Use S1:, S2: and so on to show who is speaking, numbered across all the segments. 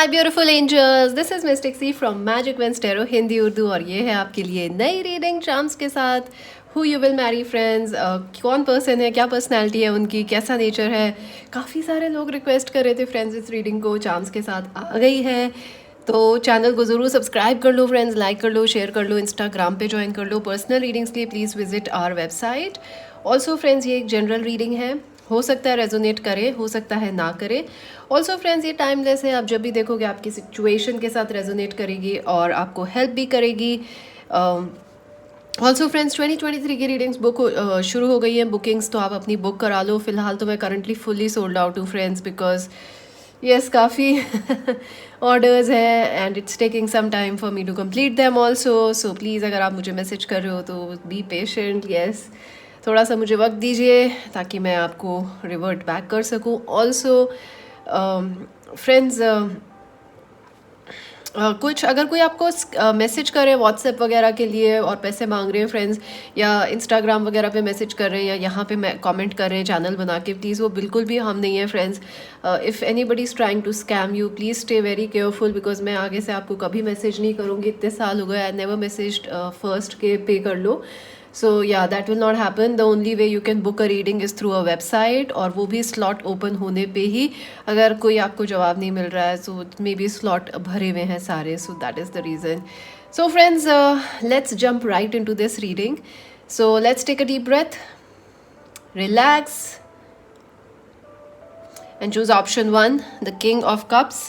S1: Hi beautiful angels, this is mistake C from magic वेंस्टेरो हिंदी उर्दू। और ये है आपके लिए नई रीडिंग चार्म्स के साथ। Who you will marry friends, कौन पर्सन है, क्या पर्सनैलिटी है उनकी, कैसा नेचर है। काफ़ी सारे लोग रिक्वेस्ट कर रहे थे फ्रेंड्स इस रीडिंग को, चार्म्स के साथ आ गई है। तो चैनल को ज़रूर सब्सक्राइब कर लो फ्रेंड्स, लाइक कर लो, शेयर कर लो, इंस्टाग्राम पे ज्वाइन कर लो। पर्सनल रीडिंग्स के लिए please visit our website. Also friends, ये एक जनरल रीडिंग है, हो सकता है रेजोनेट करे, हो सकता है ना करे। ऑल्सो फ्रेंड्स, ये टाइमलेस है, आप जब भी देखोगे आपकी सिचुएशन के साथ रेजोनेट करेगी और आपको हेल्प भी करेगी। ऑल्सो फ्रेंड्स, 2023 की रीडिंग्स बुक शुरू हो गई है बुकिंग्स, तो आप अपनी बुक करा लो। फिलहाल तो मैं करंटली फुली सोल्ड आउट हूँ फ्रेंड्स, बिकॉज यस काफ़ी ऑर्डर्स हैं and it's taking some time for me to complete them also. So please, अगर आप मुझे मैसेज कर रहे हो तो बी पेशेंट। यस, थोड़ा सा मुझे वक्त दीजिए ताकि मैं आपको रिवर्ट बैक कर सकूं। ऑल्सो फ्रेंड्स, कुछ अगर कोई आपको मैसेज करे व्हाट्सएप वगैरह के लिए और पैसे मांग रहे हैं फ्रेंड्स, या इंस्टाग्राम वगैरह पे मैसेज कर रहे हैं, या यहाँ पे कमेंट कर रहे हैं चैनल बना के, प्लीज़ वो बिल्कुल भी हम नहीं है friends. If anybody is trying to scam you, please stay very careful, because मैं आगे से आपको कभी मैसेज नहीं करूँगी। इतने साल हो गए, आई नेवर मैसेज फर्स्ट के पे कर लो। सो या that will not happen. The only way you can book a reading is through a website, और वो भी स्लॉट ओपन होने पे ही। अगर कोई आपको जवाब नहीं मिल रहा है सो मे बी स्लॉट भरे हुए हैं सारे, so that is the reason. So friends, let's jump right into this reading. So let's take a deep breath, relax and choose option 1, the King of Cups.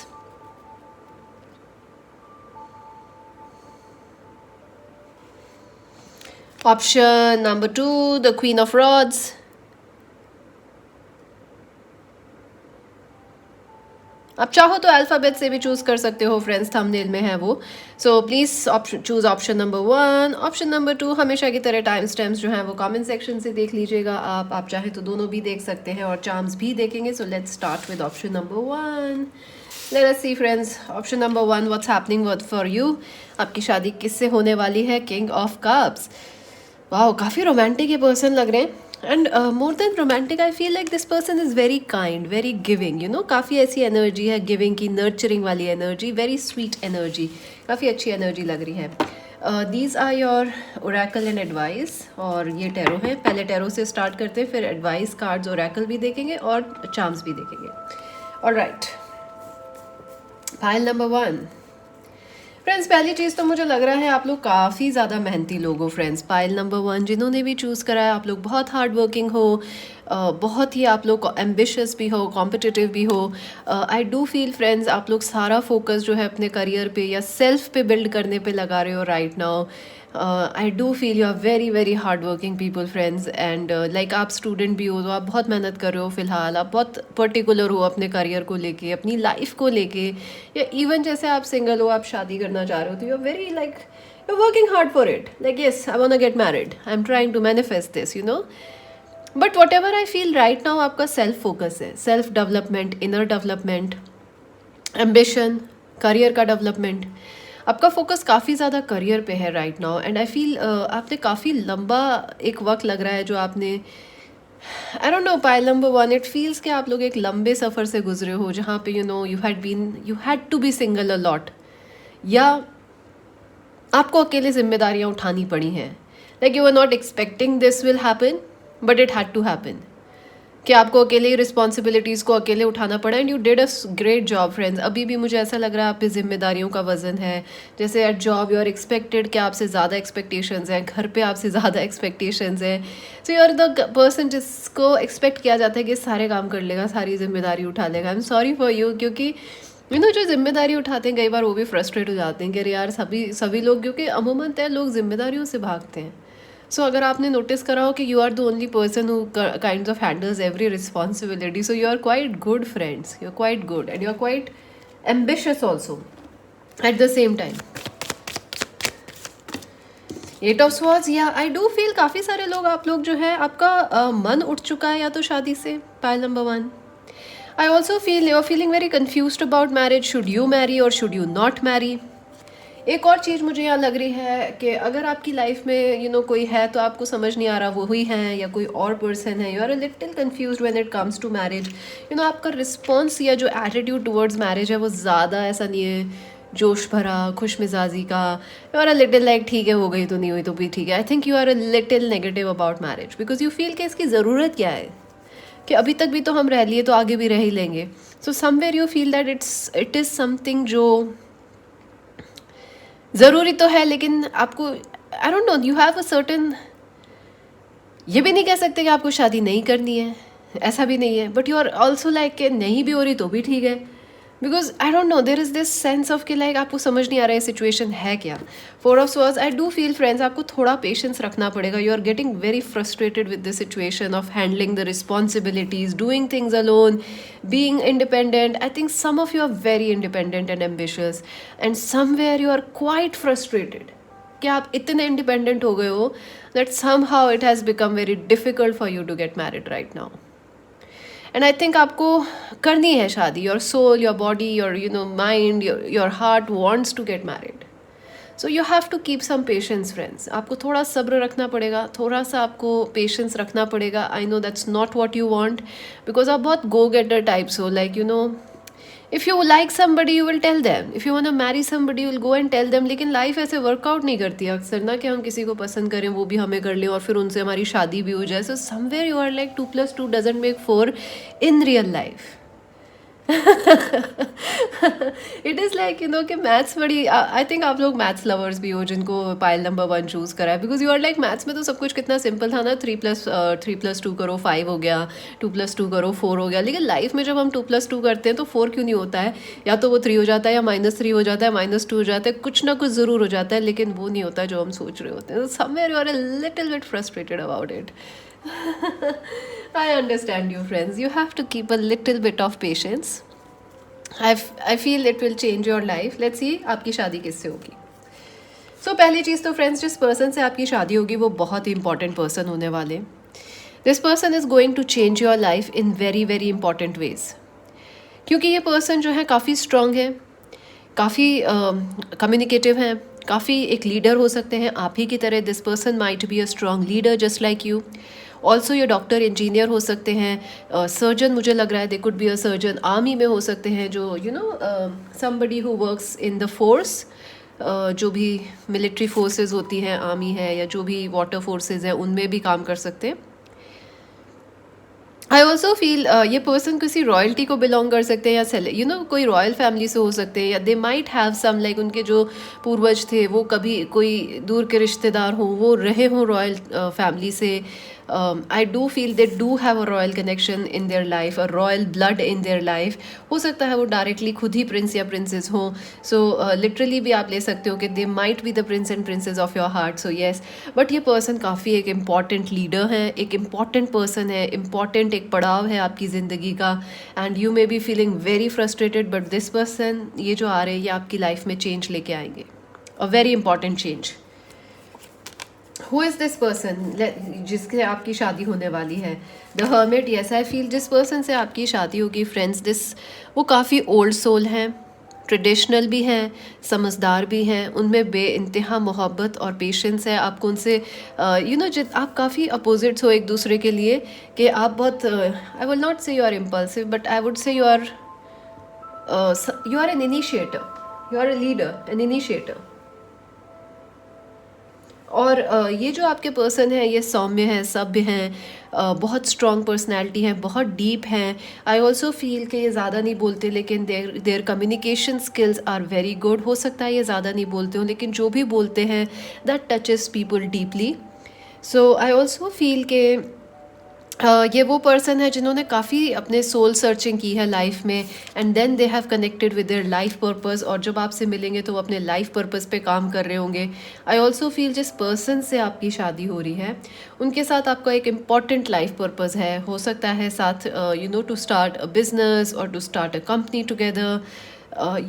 S1: Option number 2, the Queen of Rods. आप चाहो तो alphabet से भी choose कर सकते हो friends, thumbnail में है वो। So please choose option number 1। Option number 2, हमेशा की तरह टाइम स्टैम्प्स जो हैं वो कमेंट सेक्शन से देख लीजिएगा। आप चाहे तो दोनों भी देख सकते हैं और चार्म्स भी देखेंगे। So let's start with option number 1। Let us see friends, option number 1, what's happening for you. आपकी शादी किससे होने वाली है? King of cups. वाओ, काफ़ी रोमांटिक ये पर्सन लग रहे हैं। And more than romantic, I feel like this person is very kind, very giving. You know, काफ़ी ऐसी एनर्जी है गिविंग की, नर्चरिंग वाली एनर्जी, वेरी स्वीट एनर्जी, काफ़ी अच्छी एनर्जी लग रही है। These are your oracle and advice. और ये टैरो है, पहले टैरो से स्टार्ट करते हैं, फिर एडवाइस कार्ड्स, ओरेकल भी देखेंगे और चार्म्स भी देखेंगे। Alright, file number 1। फ्रेंड्स, पहली चीज़ तो मुझे लग रहा है आप लोग काफ़ी ज़्यादा मेहनती लोग हो फ्रेंड्स। पाइल नंबर 1 जिन्होंने भी चूज़ करा है, आप लोग बहुत हार्ड वर्किंग हो, बहुत ही आप लोग एम्बिशियस भी हो, कॉम्पिटिटिव भी हो। आई डू फील फ्रेंड्स, आप लोग सारा फोकस जो है अपने करियर पे या सेल्फ पे बिल्ड करने पे लगा रहे हो right now. I do feel you are very very hard working people friends. And like आप स्टूडेंट भी हो तो आप बहुत मेहनत कर रहे हो फिलहाल, आप बहुत पर्टिकुलर हो अपने करियर को लेके, अपनी लाइफ को लेके, या इवन जैसे आप सिंगल हो, आप शादी करना चाह रहे हो, तो you are very like you working hard for it. Like yes, I want to get married, I am trying to manifest this, you know. But whatever I feel right now, आपका self focus है, self development, inner development, ambition, career का development. आपका focus काफ़ी ज़्यादा career पे है right now. And I feel आपने काफ़ी लंबा एक वक्त लग रहा है जो आपने, आई don't no, pile number 1, it feels कि आप लोग एक लंबे सफ़र से गुजरे हो जहाँ पे you had to be single a lot, या आपको अकेले जिम्मेदारियाँ उठानी पड़ी हैं। Like you are not expecting this will happen, but it had to happen, कि आपको अकेले ही रिस्पॉन्सिबिलिटीज़ को अकेले उठाना पड़ा। And you did a great job friends. अभी भी मुझे ऐसा लग रहा है आप पे जिम्मेदारियों का वजन है। जैसे at job you are expected कि आपसे ज़्यादा एक्सपेक्टेशंस हैं, घर पे आपसे ज़्यादा एक्सपेक्टेशंस हैं। So you are the person जिसको एक्सपेक्ट किया जाता है कि सारे काम कर लेगा, सारी जिम्मेदारी उठा लेगा। I am sorry for you, क्योंकि जो जिम्मेदारी उठाते हैं कई बार वो भी फ्रस्ट्रेट हो जाते हैं कि अरे यार, सभी लोग, क्योंकि अमूमन तय लोग जिम्मेदारियों से भागते हैं। सो अगर आपने नोटिस करा हो कि you are the only person who kind of handles every responsibility, so you are quite good friends, you are quite good and you are quite ambitious also at the same time. 8 of swords, या I do feel काफ़ी सारे लोग, आप लोग जो है आपका मन उठ चुका है या तो शादी से, pile number 1। I also feel you are feeling very confused about marriage. Should you marry or should you not marry? एक और चीज़ मुझे यहाँ लग रही है कि अगर आपकी लाइफ में कोई है तो आपको समझ नहीं आ रहा वो ही है या कोई और पर्सन है, you are a little confuse when it comes to marriage. आपका रिस्पॉन्स या जो एटीट्यूड टुवर्ड्स मैरिज है वो ज़्यादा ऐसा नहीं है जोश भरा खुश मिजाजी का। You are a little like ठीक है, हो गई तो नहीं हुई तो भी ठीक है। I think you are a little negative about marriage because you feel कि इसकी ज़रूरत क्या है, कि अभी तक भी तो हम रह लिए तो आगे भी रह ही लेंगे। सो somewhere you feel that it is something जो ज़रूरी तो है, लेकिन आपको आई don't no, you have a certain, ये भी नहीं कह सकते कि आपको शादी नहीं करनी है, ऐसा भी नहीं है, but you are also like कि नहीं भी हो रही तो भी ठीक है। Because I don't know, there is this sense of कि लाइक आपको समझ नहीं आ रहा है सिचुएशन है क्या। Four of swords, I do feel friends आपको थोड़ा पेशेंस रखना पड़ेगा। You are getting very frustrated with the situation of handling the responsibilities, doing things alone, being independent. I think some of you are very independent and ambitious and somewhere you are quite frustrated कि आप इतने independent हो गए हो that somehow it has become very difficult for you to get married right now. And I think आपको करनी है शादी। Your soul, your body, your mind, your heart wants to get married. So you have to keep some patience friends. आपको थोड़ा सब्र रखना पड़ेगा, थोड़ा सा आपको पेशेंस रखना पड़ेगा। I know that's not what you want because आप बहुत गो गेटर टाइप्स हो। Like if you like somebody you will tell them, if you want to marry somebody you will go and tell them। लेकिन life ऐसे workout नहीं करती अक्सर ना कि हम किसी को पसंद करें वो भी हमें कर लें और फिर उनसे हमारी शादी भी हो जाए। So somewhere you are like 2+2 doesn't make 4 in real life। It is like कि मैथ्स बड़ी, आई थिंक आप लोग मैथ्स लवर्स भी हो जिनको पाइल नंबर 1 चूज़ करा है because you are like maths में तो सब कुछ कितना सिंपल था ना। 3+2 करो 5 हो गया, 2+2 करो 4 हो गया। लेकिन लाइफ में जब हम 2+2 करते हैं तो 4 क्यों नहीं होता है? या तो वो 3 हो जाता है या -3 हो जाता है, -2 हो जाता है, कुछ ना कुछ ज़रूर हो जाता है, लेकिन वो नहीं होता जो हम सोच रहे होते हैं। Somewhere you are a little bit frustrated about it. I understand you friends, you have to keep a little bit of patience। I feel it will change your life। let's see आपकी शादी किससे होगी। So पहली चीज़ तो friends, जिस person से आपकी शादी होगी वो बहुत ही इंपॉर्टेंट पर्सन होने वाले। This person is going to change your life in very very important ways, क्योंकि ये पर्सन जो है काफ़ी स्ट्रॉन्ग है, काफ़ी कम्युनिकेटिव हैं, काफ़ी एक लीडर हो सकते हैं आप ही की तरह। This person might be a strong leader just like you. Also ये डॉक्टर, इंजीनियर हो सकते हैं, सर्जन मुझे लग रहा है, दे could be a surgeon. Army में हो सकते हैं, जो somebody who works in the force, जो भी मिलिट्री फोर्सेस होती हैं, आर्मी है या जो भी वाटर फोर्सेस हैं, उनमें भी काम कर सकते हैं। आई ऑल्सो फील ये पर्सन किसी रॉयल्टी को बिलोंग कर सकते हैं या कोई रॉयल फैमिली से हो सकते हैं, या they might have some like उनके जो पूर्वज थे वो कभी कोई दूर के रिश्तेदार हों, वो रहे हों रॉयल फैमिली से। आई do feel they do have a royal connection in their life, a royal blood in their life. हो सकता है वो डायरेक्टली खुद ही प्रिंस या प्रिंसेस हों। सो लिटरली भी आप ले सकते हो कि दे might be the Prince and princess of your heart. So yes, but ये पर्सन काफ़ी एक इम्पॉर्टेंट लीडर है, एक इम्पॉर्टेंट पर्सन है, इम्पॉर्टेंट एक पड़ाव है आपकी ज़िंदगी का। And you may be feeling very frustrated, but this person, ये जो आ रहे हैं, ये आपकी लाइफ में चेंज लेके आएंगे, a very important change. Who is this person जिसके आपकी शादी होने वाली है? The hermit. Yes, I feel जिस पर्सन से आपकी शादी होगी फ्रेंड्स, वो काफ़ी ओल्ड सोल हैं, ट्रेडिशनल भी हैं, समझदार भी हैं, उनमें बे इंतहा मोहब्बत और पेशेंस है। आपको उनसे आप काफ़ी अपोजिट्स हो एक दूसरे के लिए, कि आप बहुत, I will not say you are impulsive, but I would say you are an initiator, you are a leader, an initiator. और ये जो आपके पर्सन है ये सौम्य हैं, सभ्य हैं, बहुत स्ट्रॉन्ग पर्सनैलिटी हैं, बहुत डीप हैं। आई ऑल्सो फील कि ये ज़्यादा नहीं बोलते, लेकिन their communication skills are very good. हो सकता है ये ज़्यादा नहीं बोलते हो, लेकिन जो भी बोलते हैं that touches people deeply. So I also feel के ये वो पर्सन है जिन्होंने काफ़ी अपने सोल सर्चिंग की है लाइफ में, and then they have connected with their life purpose. और जब आपसे मिलेंगे तो वो अपने लाइफ पर्पस पे काम कर रहे होंगे। आई ऑल्सो फील जिस पर्सन से आपकी शादी हो रही है उनके साथ आपका एक इम्पॉर्टेंट लाइफ पर्पस है। हो सकता है साथ टू स्टार्ट अ बिजनेस और to start a company together.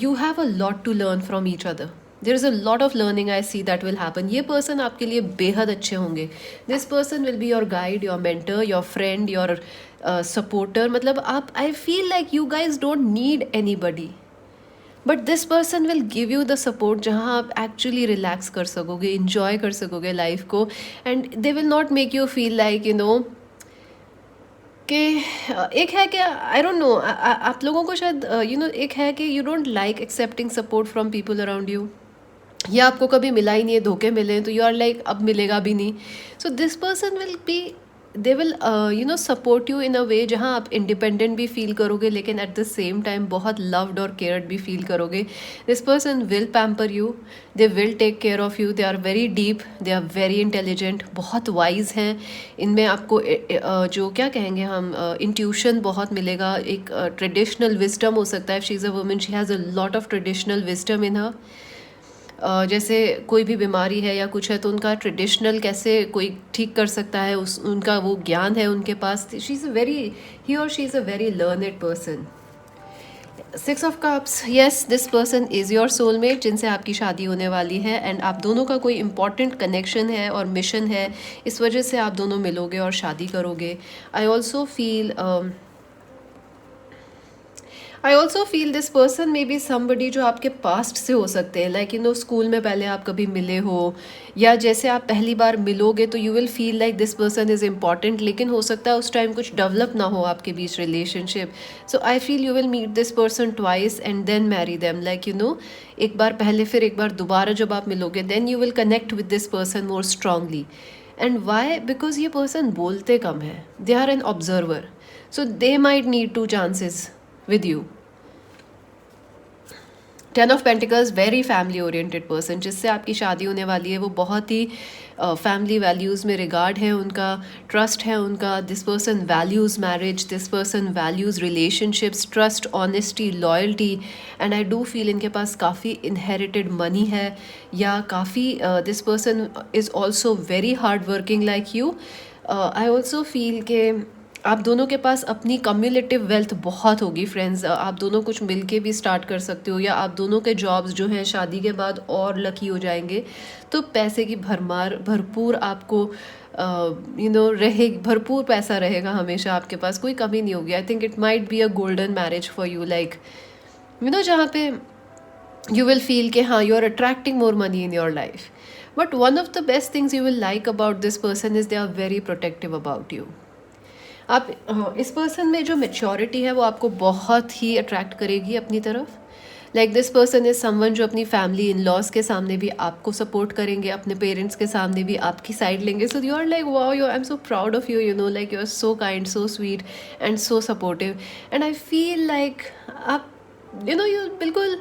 S1: You have a lot to learn from each other. There is a lot of learning I see that will happen. ये person आपके लिए बेहद अच्छे होंगे। This person will be your guide, your mentor, your friend, your supporter. मतलब आप, I feel like you guys don't need anybody. But this person will give you the support जहाँ आप एक्चुअली रिलैक्स कर सकोगे, enjoy कर सकोगे life को, and they will not make you feel like कि एक है कि आई डोंट नो, आप लोगों को शायद एक है कि you don't like accepting support from people around you, या आपको कभी मिला ही नहीं है, धोखे मिले हैं, तो यू आर लाइक अब मिलेगा भी नहीं. So this person will be, they will support you in a way जहाँ आप इंडिपेंडेंट भी फील करोगे, लेकिन एट द सेम टाइम बहुत लव्ड और केयर्ड भी फील करोगे. This person will pamper you, they will take care of you, they are very deep, they are very intelligent, बहुत वाइज हैं. इनमें आपको जो क्या कहेंगे हम, इंट्यूशन बहुत मिलेगा. एक ट्रेडिशनल विजडम हो सकता है. She is a woman, she has a lot of traditional wisdom in her. जैसे कोई भी बीमारी है या कुछ है तो उनका ट्रेडिशनल कैसे कोई ठीक कर सकता है, उस उनका वो ज्ञान है उनके पास. शी इज़ अ वेरी, ही और she is a very learned person. 6 of cups, yes this person is your soulmate, जिनसे आपकी शादी होने वाली है, एंड आप दोनों का कोई इंपॉर्टेंट कनेक्शन है और मिशन है, इस वजह से आप दोनों मिलोगे और शादी करोगे. आई also feel this person may be somebody जो आपके पास्ट से हो सकते हैं, लाइक स्कूल में पहले आप कभी मिले हो, या जैसे आप पहली बार मिलोगे तो you will feel like this person is important, लेकिन हो सकता है उस टाइम कुछ डेवलप ना हो आपके बीच relationship. So I feel you will meet this person twice and then marry them, like एक बार पहले फिर एक बार दोबारा जब आप मिलोगे, then you will connect with this person more strongly. And why? Because ये पर्सन बोलते कम है, they are an observer, so they might need 2 chances with you. 10 of pentacles, very family oriented person, जिससे आपकी शादी होने वाली है, वो बहुत ही फैमिली वैल्यूज़ में रिगार्ड है उनका, ट्रस्ट है उनका. This person values marriage, this person values relationships, trust, honesty, loyalty, and I do feel इनके पास काफ़ी इनहेरिटेड मनी है, या काफ़ी this person is also very hard working like you. I also feel के आप दोनों के पास अपनी कम्युलेटिव वेल्थ बहुत होगी फ्रेंड्स. आप दोनों कुछ मिलके भी स्टार्ट कर सकते हो, या आप दोनों के जॉब्स जो हैं शादी के बाद और लकी हो जाएंगे, तो पैसे की भरमार भरपूर आपको भरपूर पैसा रहेगा हमेशा आपके पास, कोई कमी नहीं होगी. I think it might be a golden marriage for you, like जहाँ पे यू विल फील कि हाँ you are attracting more money in your life. But one of the best things you will like about this person is they are very protective about you. आप इस person में जो maturity है वो आपको बहुत ही अट्रैक्ट करेगी अपनी तरफ. Like this person is someone जो अपनी फैमिली इन लॉज के सामने भी आपको सपोर्ट करेंगे, अपने पेरेंट्स के सामने भी आपकी साइड लेंगे. So you are like wow, I am so proud of you, like you are so kind, so sweet and so supportive. And I feel like आप यू बिल्कुल,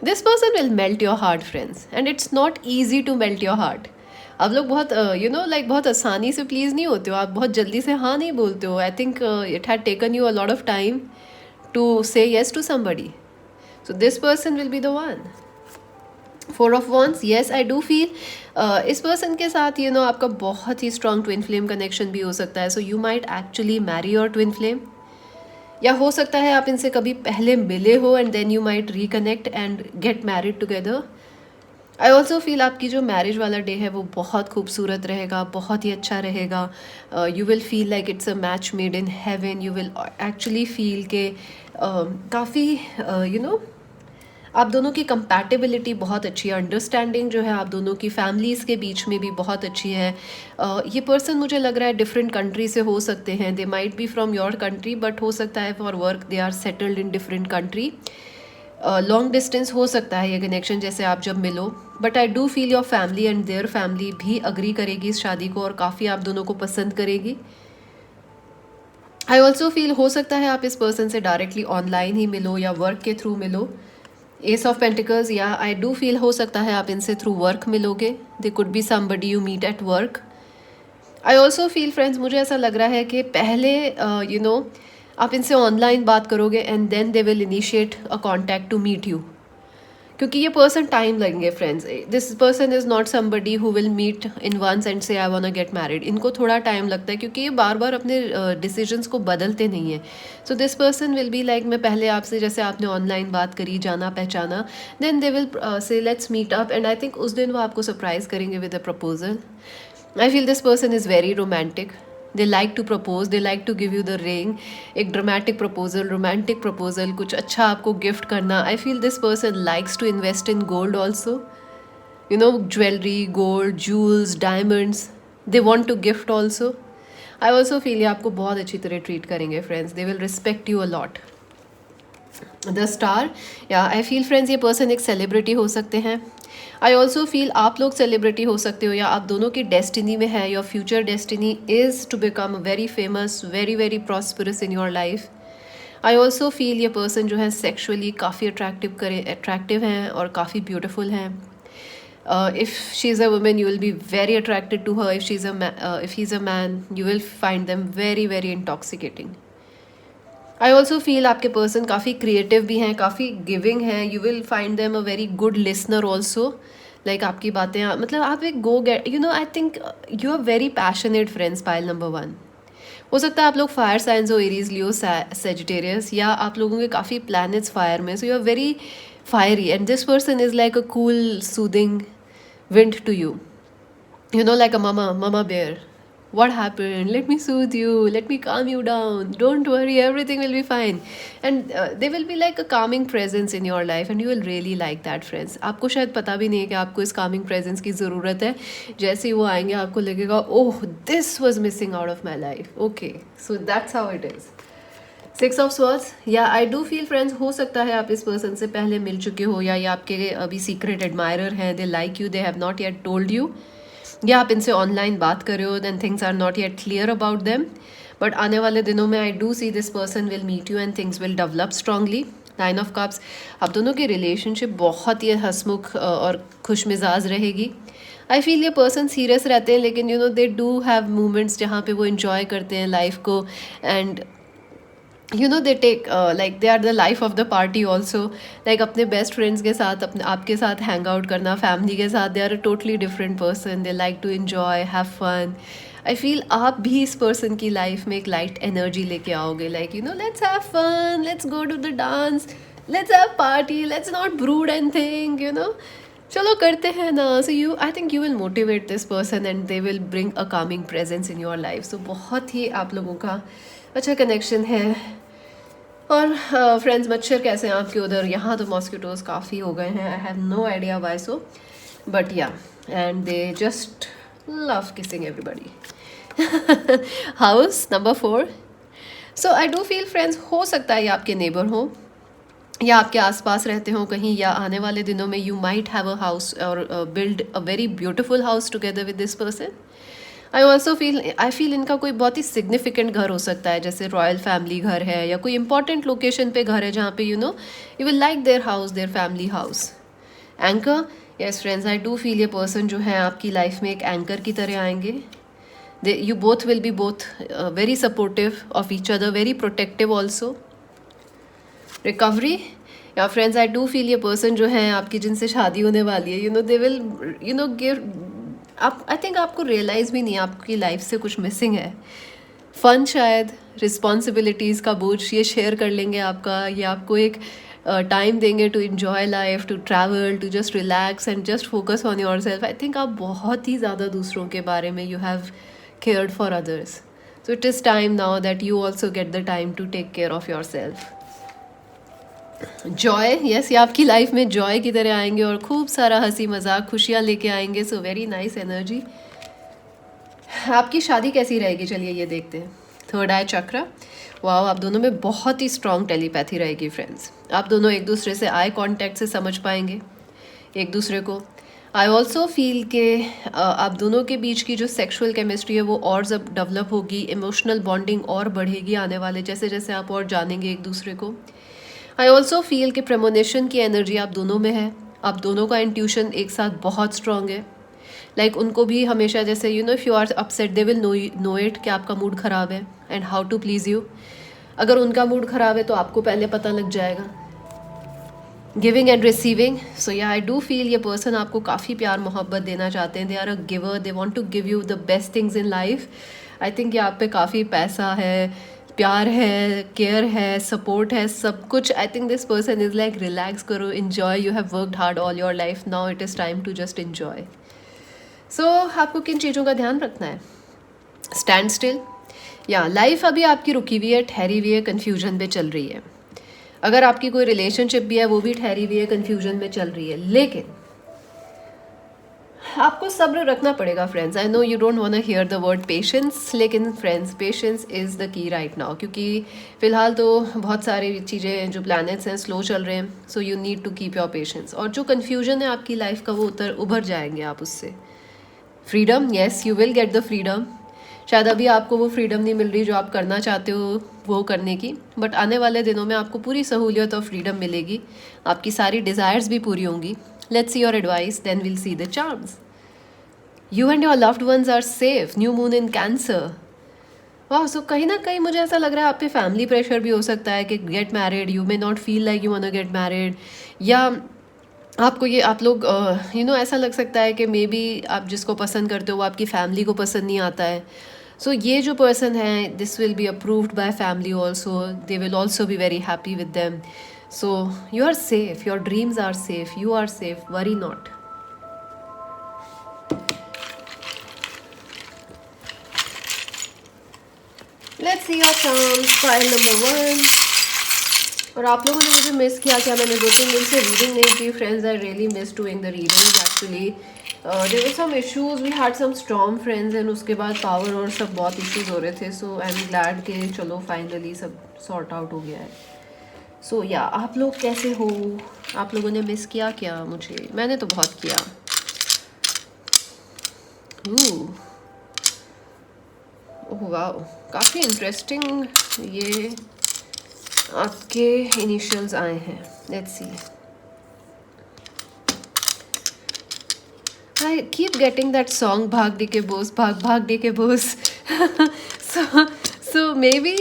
S1: this person will melt your heart friends, and it's not easy to melt your heart. आप लोग बहुत like बहुत आसानी से please नहीं होते हो, आप बहुत जल्दी से हाँ नहीं बोलते हो. I think it had taken you a lot of time to say yes to somebody. So this person will be the one. 4 of wands, yes I do feel इस पर्सन के साथ आपका बहुत ही स्ट्रॉन्ग ट्विन फ्लेम कनेक्शन भी हो सकता है. So you might actually marry your twin flame, या हो सकता है आप इनसे कभी पहले मिले हो and then you might reconnect and get married together. I also feel आपकी जो मैरिज वाला डे है वो बहुत खूबसूरत रहेगा, बहुत ही अच्छा रहेगा. You will feel like it's a match made in heaven. You will actually feel के काफ़ी आप दोनों की कंपैटिबिलिटी बहुत अच्छी है, अंडरस्टैंडिंग जो है आप दोनों की फैमिलीज़ के बीच में भी बहुत अच्छी है. ये पर्सन मुझे लग रहा है डिफरेंट कंट्री से हो सकते हैं, they might be from your country, but हो सकता है for work they are settled in different country. Long distance हो सकता है ये कनेक्शन जैसे आप जब मिलो, but I do feel your family and their family भी अग्री करेगी इस शादी को और काफ़ी आप दोनों को पसंद करेगी. आई ऑल्सो फील हो सकता है आप इस पर्सन से डायरेक्टली ऑनलाइन ही मिलो या वर्क के थ्रू मिलो. एस ऑफ पेंटिकल्स, या आई डू फील हो सकता है आप इनसे थ्रू वर्क मिलोगे. They could be somebody you meet at work. I also feel friends, मुझे ऐसा लग रहा है कि पहले आप इनसे ऑनलाइन बात करोगे and then they will initiate a contact to meet you, क्योंकि ये पर्सन टाइम लगेंगे friends. This person is not somebody who will meet in once and say I want get married. इनको थोड़ा टाइम लगता है क्योंकि ये बार बार अपने डिसीजंस को बदलते नहीं हैं. सो this person will be like, मैं पहले आपसे जैसे आपने ऑनलाइन बात करी, जाना पहचाना, then they will say let's meet up, and I think उस दिन वो आपको सरप्राइज करेंगे with a proposal. I feel this person is very romantic. They like to propose, they like to give you the ring, एक dramatic proposal, romantic proposal, कुछ अच्छा आपको gift करना. I feel this person likes to invest in gold also, you know, jewelry, gold, jewels, diamonds. They want to gift also. I also feel ये आपको बहुत अच्छी तरह ट्रीट करेंगे friends. They will respect you a lot. The star, या I feel friends ये person एक celebrity हो सकते हैं. आई ऑल्सो फील आप लोग सेलिब्रिटी हो सकते हो, या आप दोनों की डेस्टिनी में है. Your future destiny is to become very famous, very very prosperous in your life. I also feel ये पर्सन जो है सेक्शुअली काफ़ी अट्रैक्टिव हैं और काफ़ी ब्यूटिफुल हैं. If she's a woman, you will be very attracted to her. If he's a man, you will find them very very intoxicating. I also feel आपके person काफ़ी creative भी हैं, काफ़ी giving हैं. You will find them a very good listener also. Like आपकी बातें मतलब आप एक go get, you know, I think you are very passionate friends. Pile number 1. हो सकता है आप लोग फायर साइंस हो, एरीज, लियो, सेजिटेरियस, या आप लोगों के काफ़ी प्लैनेट्स फायर में. So you are very fiery and this person is like a cool soothing wind to you, you know, like a mama bear. What happened? Let me soothe you, let me calm you down, don't worry, everything will be fine. And they will be like a calming presence in your life and you will really like that friends. आपको शायद पता भी नहीं है कि आपको इस calming presence की ज़रूरत है. जैसे ही वो आएंगे आपको लगेगा ओह this was missing out of my life. Okay, so that's how it is. 6 of Swords, या आई डू फील फ्रेंड्स हो सकता है आप इस पर्सन से पहले मिल चुके हो, या ये आपके अभी सीक्रेट एडमायरर हैं. They like you, they have not yet told you, या आप इनसे ऑनलाइन बात कर रहे हो. Then things are not yet clear about them, but आने वाले दिनों में I do see this person will meet you and things will develop strongly. 9 of cups, आप दोनों की रिलेशनशिप बहुत ही हंसमुख और खुश मिजाज रहेगी. आई फील ये पर्सन सीरियस रहते हैं, लेकिन you know they do have moments जहाँ पे वो इन्जॉय करते हैं लाइफ को. And you know they take like they are the life of the party also. like अपने best friends के साथ, अपने आपके साथ hang out करना, family के साथ, they are a totally different person. they like to enjoy, have fun. I feel आप भी इस person की life में एक light energy लेके आओगे. like you know let's have fun, let's go to the dance, let's have party, let's not brood and think, you know, चलो करते हैं ना. so you, I think you will motivate this person and they will bring a calming presence in your life. so बहुत ही आप लोगों का अच्छा connection है. और फ्रेंड्स मच्छर कैसे हैं आपके उधर? यहाँ तो मॉस्किटोज काफ़ी हो गए हैं. I have no idea why so, but yeah, and they just love kissing everybody. House number 4. So I do feel friends हो सकता है ये आपके नेबर हो, या आपके आसपास रहते हो कहीं, या आने वाले दिनों में you might have a house और build a very beautiful house together with this person. I also feel, I feel इनका कोई बहुत ही सिग्निफिकेंट घर हो सकता है, जैसे रॉयल फैमिली घर है, या कोई इंपॉर्टेंट लोकेशन पे घर है जहाँ पे you know you will like their house, their family house. Anchor, yes friends, I do feel ये पर्सन जो है आपकी लाइफ में एक एंकर की तरह आएंगे. You both will be both very supportive of each other, very protective also. Recovery, या फ्रेंड्स आई डू फील ये पर्सन जो है आपकी जिनसे शादी होने वाली है, you know they will you know give, आप आई थिंक आपको रियलाइज़ भी नहीं आपकी लाइफ से कुछ मिसिंग है. फ़न शायद, रिस्पॉन्सिबिलिटीज़ का बोझ ये शेयर कर लेंगे आपका, ये आपको एक टाइम देंगे to enjoy life, to travel, to just relax and just focus on yourself. I think आप बहुत ही ज़्यादा दूसरों के बारे में you have cared for others. So it is time now that you also get the time to take care of yourself. Joy, yes, ये आपकी लाइफ में जॉय की तरह आएंगे और खूब सारा हंसी मजाक खुशियाँ लेके आएंगे. So very nice energy. आपकी शादी कैसी रहेगी चलिए ये देखते हैं. थर्ड आई चक्र, वाओ, आप दोनों में बहुत ही स्ट्रॉन्ग टेलीपैथी रहेगी फ्रेंड्स. आप दोनों एक दूसरे से आई कांटेक्ट से समझ पाएंगे एक दूसरे को. आई ऑल्सो फील के आप दोनों के बीच की जो सेक्सुअल केमिस्ट्री है वो और जब डेवलप होगी, इमोशनल बॉन्डिंग और बढ़ेगी आने वाले जैसे जैसे आप और जानेंगे एक दूसरे को. आई ऑल्सो फील कि प्रेमोनेशन की एनर्जी आप दोनों में है. आप दोनों का इंट्यूशन एक साथ बहुत स्ट्रॉन्ग है. लाइक उनको भी हमेशा जैसे you know if you are upset they will know it कि आपका मूड ख़राब है and how to please you. अगर उनका मूड ख़राब है तो आपको पहले पता लग जाएगा. गिविंग एंड रिसीविंग, सो या आई डू फील ये पर्सन आपको काफ़ी प्यार मोहब्बत देना चाहते हैं. They are a giver, they want to give you the best things in life. I think ये आप पे काफ़ी पैसा है, प्यार है, केयर है, सपोर्ट है, सब कुछ. I think this person is like relax करो, enjoy, you have worked hard all your life, now it is time to just enjoy. So आपको किन चीज़ों का ध्यान रखना है? स्टैंड स्टिल, या लाइफ अभी आपकी रुकी हुई है, ठहरी हुई है, कन्फ्यूजन पे चल रही है। अगर आपकी कोई रिलेशनशिप भी है वो भी ठहरी हुई है, कन्फ्यूजन में चल रही है। लेकिन आपको सब्र रखना पड़ेगा friends. I know you don't want to hear the word patience, लेकिन friends patience is the key right now, क्योंकि फ़िलहाल तो बहुत सारी चीज़ें जो प्लैनेट्स हैं स्लो चल रहे हैं। So you need to keep your patience, और जो कन्फ्यूजन है आपकी लाइफ का वो उभर जाएंगे आप उससे। Freedom, yes you will get the freedom. शायद अभी आपको वो फ्रीडम नहीं मिल रही जो आप करना चाहते हो वो करने की, बट आने वाले दिनों में आपको पूरी सहूलियत और फ्रीडम मिलेगी, आपकी सारी डिज़ायर्स भी पूरी होंगी। Let's see your advice, then will see the charms. You and your loved ones are safe, new moon in Cancer. वाह, सो कहीं ना कहीं मुझे ऐसा लग रहा है आप पे फैमिली प्रेशर भी हो सकता है कि get married, you may not feel like you want to get married, या आपको ये आप लोग ऐसा लग सकता है कि मे बी आप जिसको पसंद करते हो वो आपकी फैमिली को पसंद नहीं आता है। सो ये जो पर्सन है this will be approved by family also, they will also be very happy with them. So you are safe, your dreams are safe, you are safe, worry not. Let's see your charms, pile number 1. और आप लोगों ने मुझे miss किया क्या? मैंने 2-3 दिन से रीडिंग नहीं की friends. I really miss doing the readings actually. There were some issues, we had some storm friends, and उसके बाद पावर और सब बहुत इश्यूज हो रहे थे। सो आई एम ग्लैड कि चलो फाइनली सब सॉर्ट आउट हो गया है। सो या आप लोग कैसे हो? आप लोगों ने मिस किया क्या मुझे? मैंने तो बहुत किया। ओह वाह, काफ़ी इंटरेस्टिंग ये आपके इनिशियल्स आए हैं। Let's see, I keep getting that song Bhaag D K Bose, Bhaag Bhaag D K Bose. So may be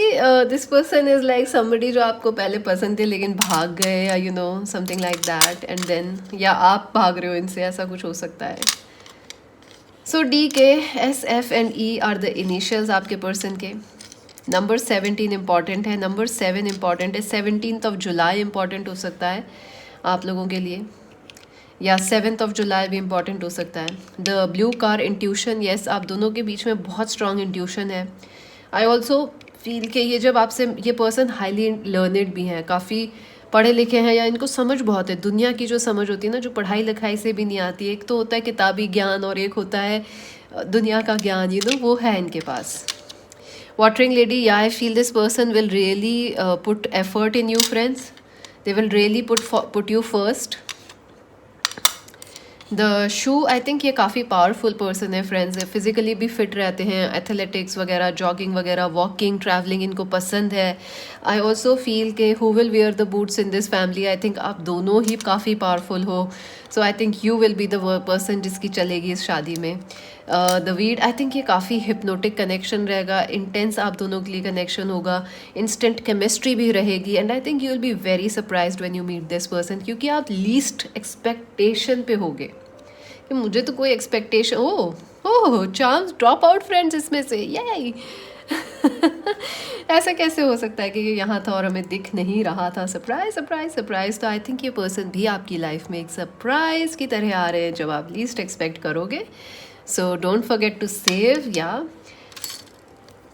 S1: this person is like somebody जो आपको पहले पसंद थे लेकिन भाग गए, yeah you know something like that, and then yeah आप भाग रहे हो इनसे, ऐसा कुछ हो सकता है। सो डी के S F and E R the initials आपके पर्सन के। नंबर 17 इम्पॉर्टेंट है, नंबर 7 इम्पॉर्टेंट है। 17th of July इम्पॉर्टेंट हो सकता है आप लोगों के लिए, या 7th of July भी इम्पॉर्टेंट हो सकता है। The blue car, intuition, yes आप दोनों के बीच में बहुत स्ट्रॉन्ग इंट्यूशन है। आई ऑल्सो फील कि ये जब आपसे, ये पर्सन हाईली लर्नड भी हैं, काफ़ी पढ़े लिखे हैं, या इनको समझ बहुत है। दुनिया की जो समझ होती है ना, जो पढ़ाई लिखाई से भी नहीं आती है, एक तो होता है किताबी ज्ञान और एक होता है दुनिया का ज्ञान, वो है इनके पास। Watering lady, yeah, I feel this person will really put effort in you, friends. They will really put you first. The shoe, I think ये काफ़ी पावरफुल पर्सन है फ्रेंड्स। फिजिकली भी फिट रहते हैं, एथलेटिक्स वगैरह, जॉगिंग वगैरह, walking, travelling इनको पसंद है। आई ऑल्सो फील के who will wear the boots in this family, I think आप दोनों ही काफ़ी पावरफुल हो। So I think you will be the person जिसकी चलेगी इस शादी में। द वीड, आई थिंक ये काफ़ी हिप्नोटिक कनेक्शन रहेगा, इंटेंस आप दोनों के लिए कनेक्शन होगा, इंस्टेंट केमिस्ट्री भी रहेगी, and I think you will be very surprised when you meet this person, क्योंकि आप लीस्ट एक्सपेक्टेशन पे होगे कि मुझे तो कोई एक्सपेक्टेशन, ओह चांस ड्रॉप आउट फ्रेंड्स इसमें से, ये ऐसा कैसे हो सकता है कि ये यहाँ था और हमें दिख नहीं रहा था? Surprise surprise surprise. तो आई थिंक ये पर्सन भी आपकी लाइफ में एक सरप्राइज की तरह आ रहे हैं जब आप लीस्ट एक्सपेक्ट करोगे। So don't forget to save. या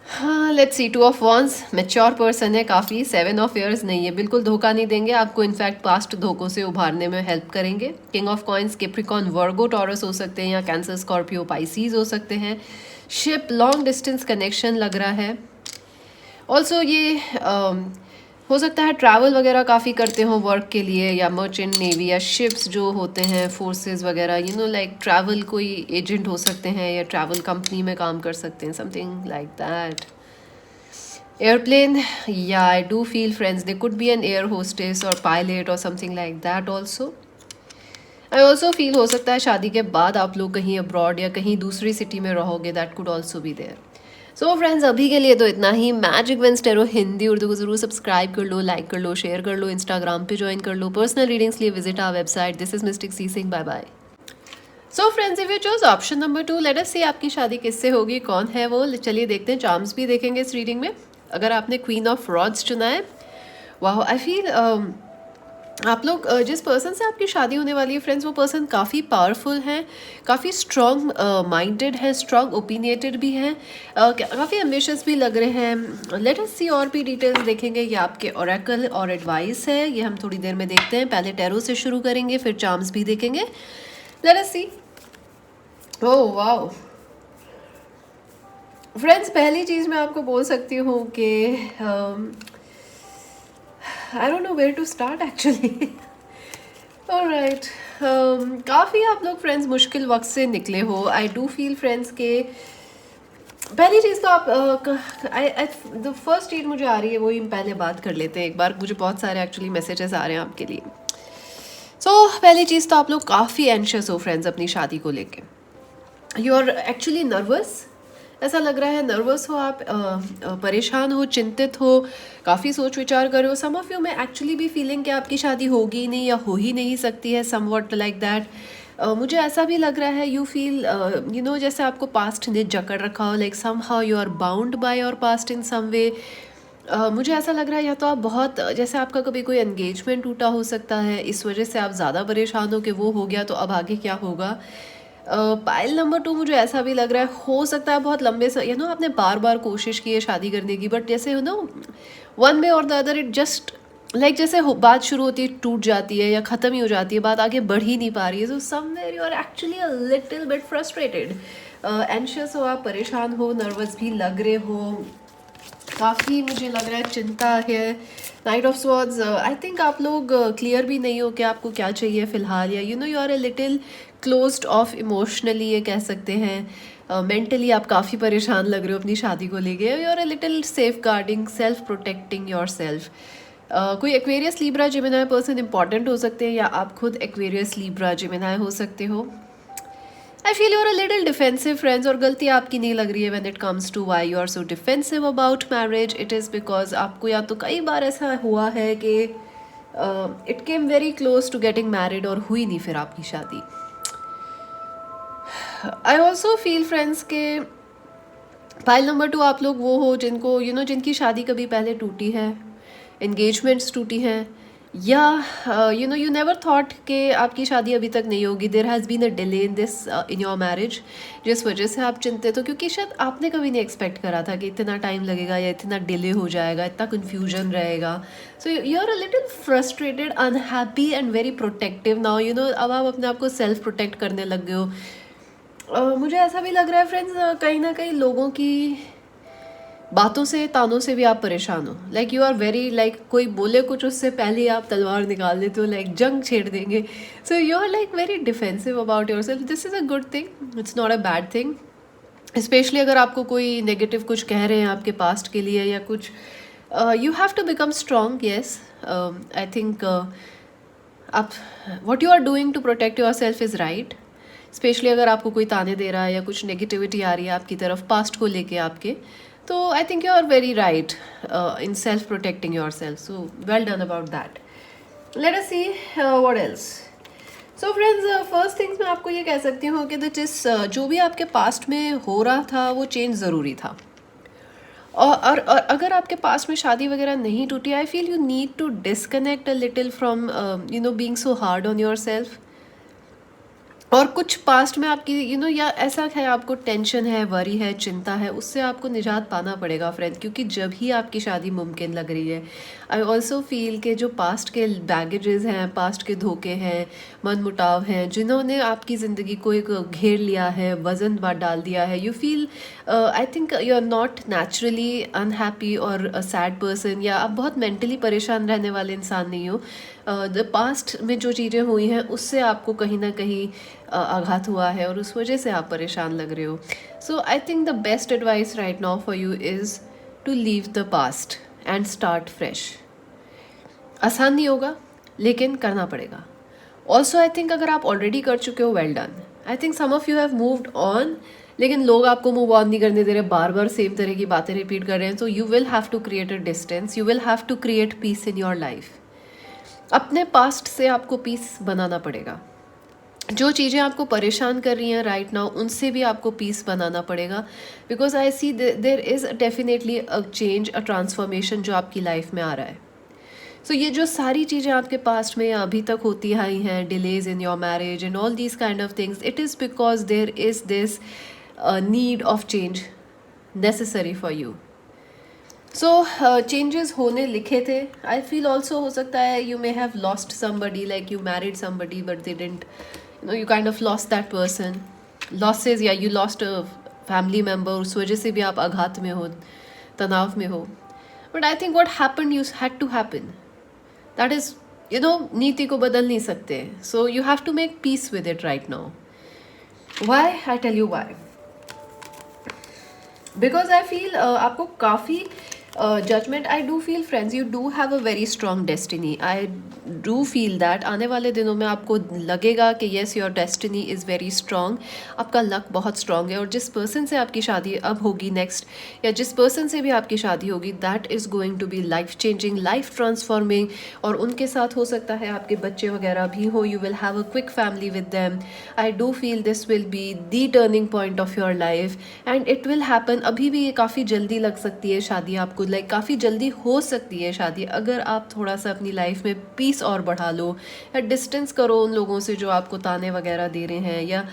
S1: हाँ, let's see, 2 of Wands, mature person है काफ़ी। 7 of Airs नहीं है, बिल्कुल धोखा नहीं देंगे आपको, इनफैक्ट पास्ट धोखों से उभारने में हेल्प करेंगे। King of coins, Capricorn, Virgo, taurus हो सकते हैं, या कैंसर, स्कॉर्पियो, पाइसीज हो सकते हैं। शिप, लॉन्ग डिस्टेंस कनेक्शन लग रहा है। ऑल्सो ये हो सकता है ट्रैवल वगैरह काफ़ी करते हो वर्क के लिए, या मर्चेंट नेवी या शिप्स जो होते हैं, फोर्सेस वगैरह, लाइक ट्रैवल, कोई एजेंट हो सकते हैं या ट्रैवल कंपनी में काम कर सकते हैं, समथिंग लाइक दैट। एयरप्लेन, या I do feel friends they could be an air hostess और पायलट और something like that also. I also feel हो सकता है शादी के बाद आप लोग कहीं अब्रॉड या कहीं दूसरी सिटी में रहोगे, that could also be there. So friends, अभी के लिए तो इतना ही। Magic Wins Tarot Hindi Urdu को ज़रूर सब्सक्राइब कर लो, लाइक कर लो, शेयर कर लो, इंस्टाग्राम पे ज्वाइन कर लो। पर्सनल रीडिंग्स लिए visit our website. This is mistake C Singh, bye bye. So friends, if you choose option number 2, let us see आपकी शादी किससे होगी, कौन है वो। चलिए देखते हैं, चार्म्स भी देखेंगे इस रीडिंग में। अगर आपने क्वीन ऑफ रॉड्स चुना है, वाह, आई फील आप लोग जिस पर्सन से आपकी शादी होने वाली है फ्रेंड्स, वो पर्सन काफ़ी पावरफुल हैं, काफ़ी स्ट्रॉन्ग माइंडेड है, स्ट्रॉन्ग ओपिनियटेड भी हैं, काफ़ी एम्बिशियस भी लग रहे हैं। लेट अस सी और भी डिटेल्स देखेंगे। ये आपके ओरेकल और एडवाइस है, ये हम थोड़ी देर में देखते हैं। पहले टैरो से शुरू करेंगे, फिर चार्म्स भी देखेंगे। Let us see. Oh wow friends, पहली चीज़ मैं आपको बोल सकती हूँ कि I don't know where to start actually. Alright, काफ़ी आप लोग फ्रेंड्स मुश्किल वक्त से निकले हो। आई डू फील फ्रेंड्स के पहली चीज़ तो आप द फर्स्ट चीज़ मुझे आ रही है, वही हम पहले बात कर लेते हैं एक बार। मुझे बहुत सारे एक्चुअली मैसेजेस आ रहे हैं आपके लिए। पहली चीज़ तो आप लोग काफ़ी एंशियस हो फ्रेंड्स अपनी शादी को लेके। यू आर एक्चुअली नर्वस, ऐसा लग रहा है नर्वस हो आप, परेशान हो, चिंतित हो, काफ़ी सोच विचार कर रहे हो। सम ऑफ यू में एक्चुअली भी फीलिंग कि आपकी शादी होगी ही नहीं या हो ही नहीं सकती है, सम वॉट लाइक दैट। मुझे ऐसा भी लग रहा है यू फील यू नो जैसे आपको पास्ट ने जकड़ रखा हो, like somehow you are bound by your past in some way. मुझे ऐसा लग रहा है या तो आप बहुत जैसे आपका कभी कोई एंगेजमेंट टूटा हो सकता है, इस वजह से आप ज़्यादा परेशान हो कि वो हो गया तो अब आगे क्या होगा। पाइल नंबर 2 मुझे ऐसा भी लग रहा है, हो सकता है बहुत लंबे से आपने बार बार कोशिश की है शादी करने की, बट जैसे वन वे और the other it just like जैसे बात शुरू होती है टूट जाती है या ख़त्म ही हो जाती है, बात आगे बढ़ ही नहीं पा रही है। So somewhere you are actually a little bit frustrated, anxious हो आप, परेशान हो, नर्वस भी लग रहे हो, काफ़ी मुझे लग रहा है चिंता है। Night of swords, I think आप लोग क्लियर भी नहीं हो कि आपको क्या चाहिए फ़िलहाल, या you are a little closed off emotionally, ये कह सकते हैं। मेंटली आप काफ़ी परेशान लग रहे हो अपनी शादी को लेके। You are a little safeguarding, self protecting yourself. कोई Aquarius Libra Gemini person important हो सकते हैं, या आप खुद एक्वेरियस लीब्रा जेमिनाई हो सकते हो। I feel you are a little defensive friends, और गलती आपकी नहीं लग रही है when it comes to why you are so defensive about marriage. It is because आपको या तो कई बार ऐसा हुआ है कि it came very close to getting married और हुई नहीं फिर आपकी शादी। आई ऑल्सो फील फ्रेंड्स के पाइल नंबर 2 आप लोग वो हो जिनको जिनकी शादी कभी पहले टूटी है, एंगेजमेंट्स टूटी हैं, या यू नेवर थॉट कि आपकी शादी अभी तक नहीं होगी। There has been a delay in this in your marriage, जिस वजह से आप चिंतित हो, क्योंकि शायद आपने कभी नहीं एक्सपेक्ट करा था कि इतना टाइम लगेगा या इतना डिले हो जाएगा, इतना कन्फ्यूजन रहेगा। So you are a little frustrated, unhappy and very protective now. अब आप अपने आप को सेल्फ प्रोटेक्ट करने लग गए हो। मुझे ऐसा भी लग रहा है फ्रेंड्स, कहीं ना कहीं लोगों की बातों से, तानों से भी आप परेशान हो। Like you are very like कोई बोले कुछ, उससे पहले ही आप तलवार निकाल देते हो, लाइक जंग छेड़ देंगे। So you are like very defensive about yourself. This is a good thing, it's not a bad thing. Specially अगर आपको कोई नेगेटिव कुछ कह रहे हैं आपके पास्ट के लिए या कुछ, you have to become strong. Yes, I think आप what you are doing to protect yourself is right. Specially अगर आपको कोई ताने दे रहा है या कुछ नेगेटिविटी आ रही है आपकी तरफ पास्ट को लेके आपके, तो I think you are very right in self protecting yourself. So well done about that. Let us see what else. So friends, first things मैं आपको ये कह सकती हूँ कि जो भी आपके पास्ट में हो रहा था वो चेंज ज़रूरी था। और अगर आपके पास में शादी वगैरह नहीं टूटी, I feel you need to disconnect a little from being so hard on yourself. और कुछ पास्ट में आपकी या ऐसा है आपको टेंशन है, वरी है, चिंता है, उससे आपको निजात पाना पड़ेगा फ्रेंड, क्योंकि जब ही आपकी शादी मुमकिन लग रही है। आई ऑल्सो फील के जो पास्ट के बैगेजेस हैं, पास्ट के धोखे हैं, मन मुटाव हैं, जिन्होंने आपकी ज़िंदगी को एक घेर लिया है, वज़न डाल दिया है, you feel I think you are not naturally unhappy और अ सैड पर्सन, या आप बहुत मेंटली परेशान रहने वाले इंसान नहीं हो। द पास्ट में जो चीज़ें हुई हैं उससे आपको कहीं ना कहीं आघात हुआ है और उस वजह से आप परेशान लग रहे हो। So I think the best advice right now for you is to leave the past and start fresh. आसान नहीं होगा लेकिन करना पड़ेगा। ऑल्सो आई थिंक अगर आप ऑलरेडी कर चुके हो, well done. I think some of you have moved on, लेकिन लोग आपको मूव ऑन नहीं करने दे रहे, बार बार सेम तरह की बातें रिपीट कर रहे हैं। So you will have to create a distance, you will have to create peace in your life. अपने पास्ट से आपको पीस बनाना पड़ेगा। जो चीज़ें आपको परेशान कर रही हैं राइट नाउ, उनसे भी आपको पीस बनाना पड़ेगा, because I see there is definitely a change, a transformation जो आपकी लाइफ में आ रहा है। सो ये जो सारी चीज़ें आपके पास्ट में या अभी तक होती आई हैं, delays in your marriage and all these kind of things, it is because there is this need of change necessary for you. So changes होने लिखे थे. आई फील ऑल्सो हो सकता है you may have lost somebody, like you married somebody but they didn't, you know, you kind of lost that person. Losses या you lost a family member, उस वजह से भी आप आघात में हो, तनाव में हो. But I think what happen you had to happen. That is, you know, नीति को बदल नहीं सकते. So you have to make peace with it right now. Why? I tell you why. Because I feel आपको काफ़ी judgment, I do feel friends you do have a very strong destiny. I do feel that आने वाले दिनों में आपको लगेगा कि yes your destiny is very strong, आपका लक बहुत स्ट्रॉन्ग है. और जिस पर्सन से आपकी शादी अब होगी नेक्स्ट, या जिस पर्सन से भी आपकी शादी होगी, that is going to be life changing, life transforming. और उनके साथ हो सकता है आपके बच्चे वगैरह भी हो. You will have a quick family with them. I do feel this will be the turning point of your life and it will happen. अभी भी ये काफ़ी जल्दी लग सकती है शादी आपको, लाइक काफ़ी जल्दी हो सकती है शादी, अगर आप थोड़ा सा अपनी लाइफ में पीस और बढ़ा लो, या डिस्टेंस करो उन लोगों से जो आपको ताने वगैरह दे रहे हैं, या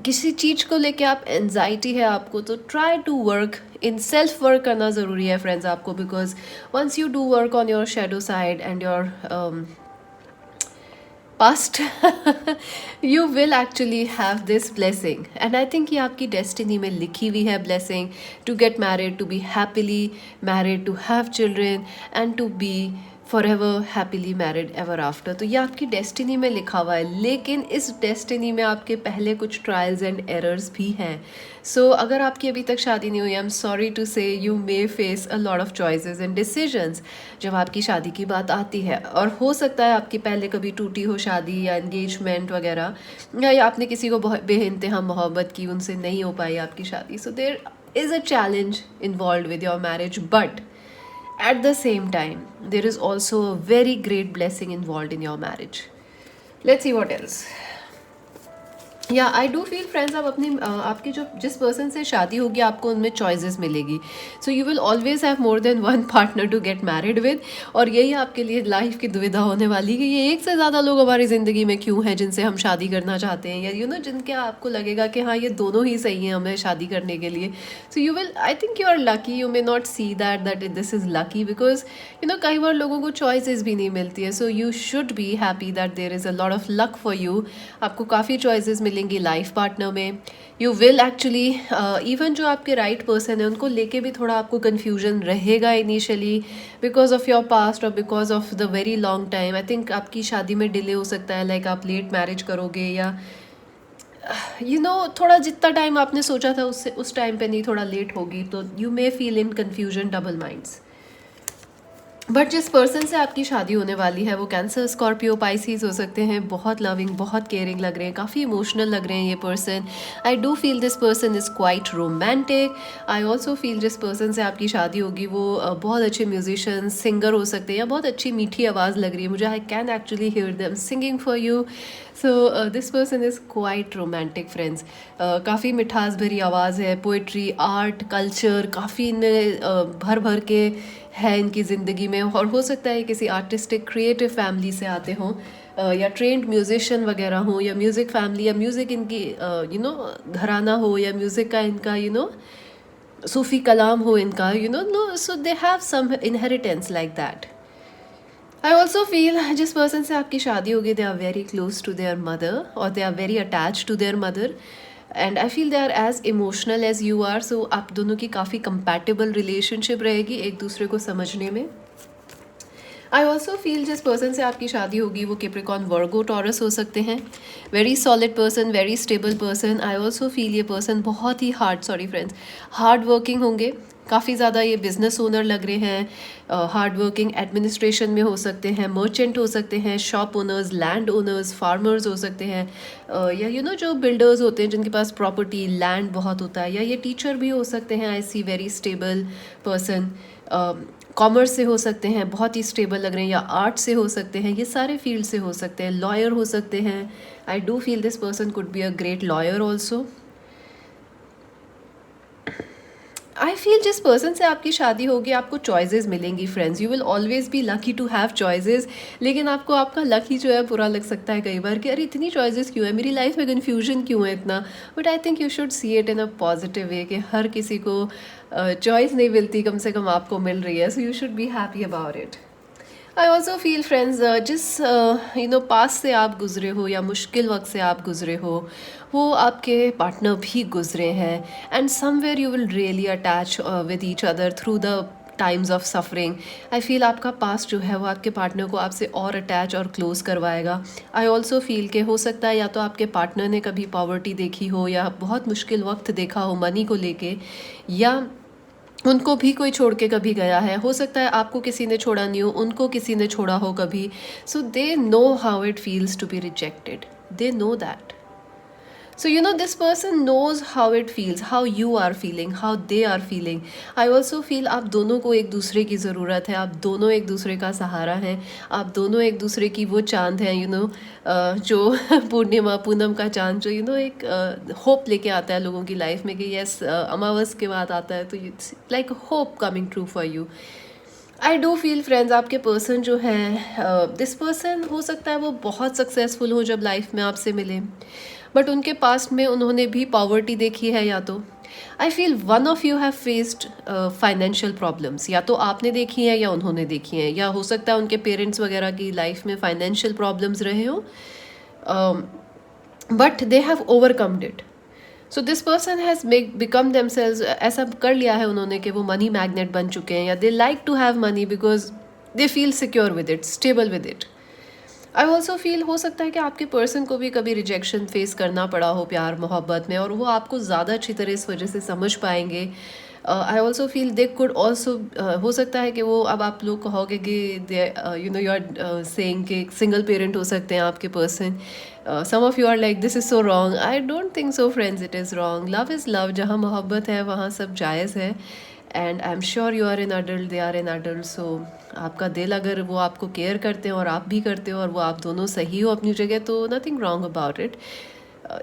S1: किसी चीज़ को लेके आप एनजाइटी है आपको, तो try to work in self. Work करना ज़रूरी है फ्रेंड्स आपको, because once you do work on your shadow side and your past you will actually have this blessing. And I think ये आपकी destiny में लिखी हुई है blessing, to get married, to be happily married, to have children and to be forever happily married ever after. तो ये आपकी destiny में लिखा हुआ है, लेकिन इस डेस्टिनी में आपके पहले कुछ ट्रायल्स एंड एरर्स भी हैं. सो अगर आपकी अभी तक शादी नहीं हुई, आई एम सॉरी टू से you may face a lot of choices and decisions जब आपकी शादी की बात आती है. और हो सकता है आपकी पहले कभी टूटी हो शादी या एंगेजमेंट वगैरह, या आपने किसी को बहुत बेइंतहा मोहब्बत की, उनसे नहीं हो पाई आपकी शादी. So there is a challenge involve with your marriage, but at the same time there is also a very great blessing involved in your marriage. Let's see what else. या आई डू फील फ्रेंड्स आप अपनी आपकी जो जिस person से शादी होगी आपको उनमें चॉइसेस मिलेगी. So you will always have more than one partner to get married with. और यही आपके लिए लाइफ की दुविधा होने वाली कि ये एक से ज़्यादा लोग हमारी ज़िंदगी में क्यों हैं जिनसे हम शादी करना चाहते हैं, या यू नो जिनके आपको लगेगा कि हाँ ये दोनों ही सही हैं हमें शादी करने के लिए. So you will, I think you are lucky. You may not see that this is lucky, because you know कई बार लोगों को चॉइसेस भी नहीं मिलती है. So you should be happy that there is a lot of luck for you. आपको काफ़ी चॉइसेस मिलेंगी लाइफ पार्टनर में. यू विल एक्चुअली इवन जो आपके राइट पर्सन है उनको लेके भी थोड़ा आपको कन्फ्यूजन रहेगा initially, because of your past और because of the very long time. I think आपकी शादी में डिले हो सकता है, लाइक आप लेट मैरिज करोगे, या यू नो थोड़ा जितना टाइम आपने सोचा था उससे उस टाइम पे नहीं, थोड़ा लेट होगी. तो you may feel in confusion, double minds. But जिस पर्सन से आपकी शादी होने वाली है वो कैंसर, स्कॉर्पियो, पाइसीज हो सकते हैं. बहुत लविंग, बहुत केयरिंग लग रहे हैं, काफ़ी इमोशनल लग रहे हैं ये person. I do feel this person is quite romantic. I also feel जिस पर्सन से आपकी शादी होगी वो बहुत अच्छे म्यूजिशियन, सिंगर हो सकते हैं, या बहुत अच्छी मीठी आवाज़ लग रही है मुझे. I can actually hear them singing for you. So this person is quite romantic friends. काफ़ी मिठास भरी आवाज़ है, पोइट्री, आर्ट, कल्चर काफ़ी इनमें भर भर के है इनकी ज़िंदगी में. और हो सकता है किसी आर्टिस्टिक क्रिएटिव फैमिली से आते हों, या ट्रेंड म्यूजिशियन वगैरह हो, या म्यूज़िक फैमिली, या म्यूज़िक इनकी यू नो घराना हो, या म्यूज़िक का इनका यू नो सूफ़ी कलाम हो इनका, you know. So they have some inheritance like that. I also feel जिस पर्सन से आपकी शादी होगी they are very close to their mother, और they are very attach to their mother. And I feel they are as emotional as you are. So आप दोनों की काफ़ी कंपैटिबल रिलेशनशिप रहेगी एक दूसरे को समझने में. आई ऑल्सो फील जिस पर्सन से आपकी शादी होगी वो कैप्रिकॉर्न, वर्गो, टॉरस हो सकते हैं. Very solid person, very stable person. I also feel ये पर्सन बहुत ही हार्ड वर्किंग होंगे. काफ़ी ज़्यादा ये बिजनेस ओनर लग रहे हैं, हार्ड वर्किंग, एडमिनिस्ट्रेशन में हो सकते हैं, मर्चेंट हो सकते हैं, shop owners, land owners, farmers हो सकते हैं, या यू नो जो बिल्डर्स होते हैं जिनके पास प्रॉपर्टी, लैंड बहुत होता है, या ये टीचर भी हो सकते हैं. आई सी वेरी स्टेबल पर्सन. कॉमर्स से हो सकते हैं, बहुत ही स्टेबल लग रहे हैं, या आर्ट से हो सकते हैं, ये सारे फील्ड से हो सकते हैं. लॉयर हो सकते हैं. I do feel this person could be a great lawyer also. I feel जिस पर्सन से आपकी शादी होगी आपको चॉइसेस मिलेंगी friends, you will always be lucky to have choices, लेकिन आपको आपका लक ही जो है बुरा लग सकता है कई बार कि अरे इतनी चॉइसेस क्यों है, मेरी लाइफ में कन्फ्यूजन क्यों है इतना। But I think you should see it in a positive way कि हर किसी को चॉइस नहीं मिलती, कम से कम आपको मिल रही है, so you should be happy about it. I also feel friends जिस पास से आप गुजरे हो या मुश्किल वक्त से आप गुजरे हो वो आपके पार्टनर भी गुजरे हैं, and somewhere you will really attach with each other through the times of suffering. I feel आपका पास्ट जो है वो आपके पार्टनर को आपसे और अटैच और क्लोज करवाएगा। आई ऑल्सो फील के हो सकता है या तो आपके पार्टनर ने कभी पॉवर्टी देखी हो या बहुत मुश्किल वक्त देखा हो मनी को लेके, या उनको भी कोई छोड़ के कभी गया है, हो सकता है आपको किसी ने छोड़ा नहीं हो, उनको किसी ने छोड़ा हो कभी, so they know how it feels to be rejected, they know that. So this person knows how it feels, how you are feeling, how they are feeling. I also feel आप दोनों को एक दूसरे की ज़रूरत है, आप दोनों एक दूसरे का सहारा हैं, आप दोनों एक दूसरे की वो चांद हैं जो पूर्णिमा पूनम का चांद जो एक होप लेके आता है लोगों की लाइफ में कि यस अमावस के बाद आता है तो it's like hope coming true for you. I do feel friends आपके पर्सन जो है दिस पर्सन हो सकता है वो बहुत सक्सेसफुल हो जब लाइफ में आपसे मिले, बट उनके पास्ट में उन्होंने भी पॉवर्टी देखी है, या तो I feel one of you have faced financial problems, या तो आपने देखी है या उन्होंने देखी है, या हो सकता है उनके पेरेंट्स वगैरह की लाइफ में फाइनेंशियल प्रॉब्लम्स रहे हो but they have overcomed it. So this person has become themselves, ऐसा कर लिया है उन्होंने कि वो मनी मैग्नेट बन चुके हैं, या they like to have money because they feel secure with it, stable with it. I also feel हो सकता है कि आपके पर्सन को भी कभी रिजेक्शन फेस करना पड़ा हो प्यार मोहब्बत में, और वो आपको ज़्यादा अच्छी तरह इस वजह से समझ पाएंगे। आई also feel they could also हो सकता है कि वो अब आप लोग कहोगे कि दे यू आर सेइंग कि सिंगल पेरेंट हो सकते हैं आपके person. Some of you are like this is so wrong, I don't think so friends, it is wrong. Love is love, जहाँ मोहब्बत है वहाँ सब जायज़ है, and I am sure you are in adult, they are in adult. So आपका दिल अगर वो आपको केयर करते हैं और आप भी करते हो और वो आप दोनों सही हो अपनी जगह, तो nothing wrong about it.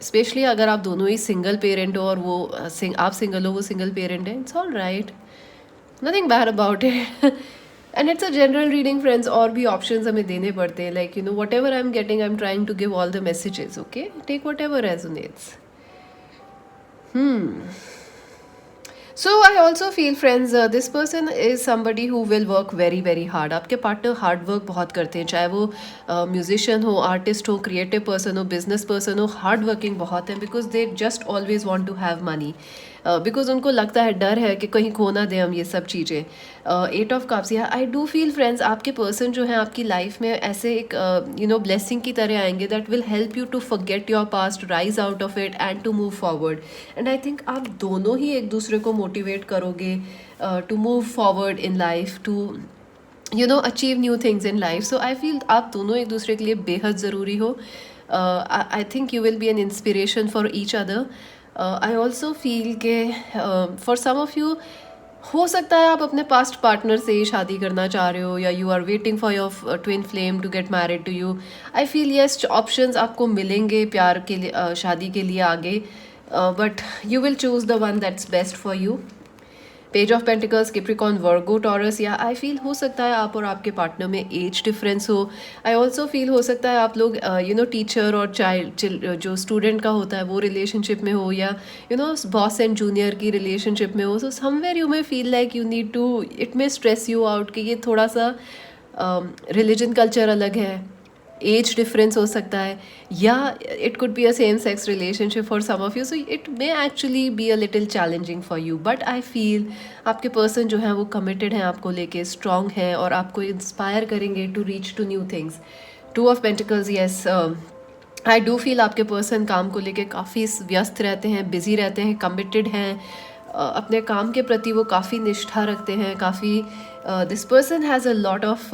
S1: Specially अगर आप दोनों ही सिंगल पेरेंट हो और वो आप सिंगल हो वो सिंगल पेरेंट है, it's all right, nothing bad about it. And it's a general reading friends, और भी ऑप्शंस हमें देने पड़ते हैं, like whatever I am getting I am trying to give all the messages, okay, take whatever resonates. So I also feel friends this person is somebody who will work very very hard. आपके partner hard work बहुत करते हैं, चाहे वो musician हो, artist हो, creative person हो, business person हो, हार्ड वर्किंग बहुत है, because they just always want to have money, because उनको लगता है, डर है कि कहीं खो ना दें हम ये सब चीज़ें। 8 ऑफ कप्स, या आई डू फील फ्रेंड्स आपके पर्सन जो है आपकी लाइफ में ऐसे एक ब्लेसिंग की तरह आएंगे that will help you to forget your past, rise out of it and to move forward. And I think आप दोनों ही एक दूसरे को मोटिवेट करोगे to move forward in life, to achieve new things in life. So I feel आप दोनों एक दूसरे के लिए बेहद ज़रूरी हो। I think you will be an inspiration for each other. I also feel के फॉर सम ऑफ यू हो सकता है आप अपने पास्ट पार्टनर से ही शादी करना चाह रहे हो, या you are waiting for your twin flame to get married to you. I feel yes options आपको मिलेंगे प्यार के लिए, शादी के लिए आगे, but you will choose the one that's best for you. Page of pentacles, Capricorn, Virgo, Taurus, या आई फील हो सकता है आप और आपके पार्टनर में एज डिफरेंस हो। आई ऑल्सो फील हो सकता है आप लोग टीचर और चाइल्ड जो स्टूडेंट का होता है वो रिलेशनशिप में हो, या बॉस एंड जूनियर की रिलेशनशिप में हो। So somewhere you may feel like you need to, it may stress you out कि ये थोड़ा सा रिलीजन कल्चर अलग है, एज डिफरेंस हो सकता है, या it could be a same sex relationship for some of you, so it may actually be a little challenging for you. But I feel आपके पर्सन जो है वो कमिटेड हैं आपको लेके, स्ट्रॉन्ग है और आपको इंस्पायर करेंगे to reach to new things. 2 of pentacles, yes I do feel आपके पर्सन काम को लेके काफ़ी व्यस्त रहते हैं, बिजी रहते हैं, कमिटेड हैं, अपने काम के प्रति वो काफ़ी निष्ठा रखते हैं, काफ़ी this person has a lot of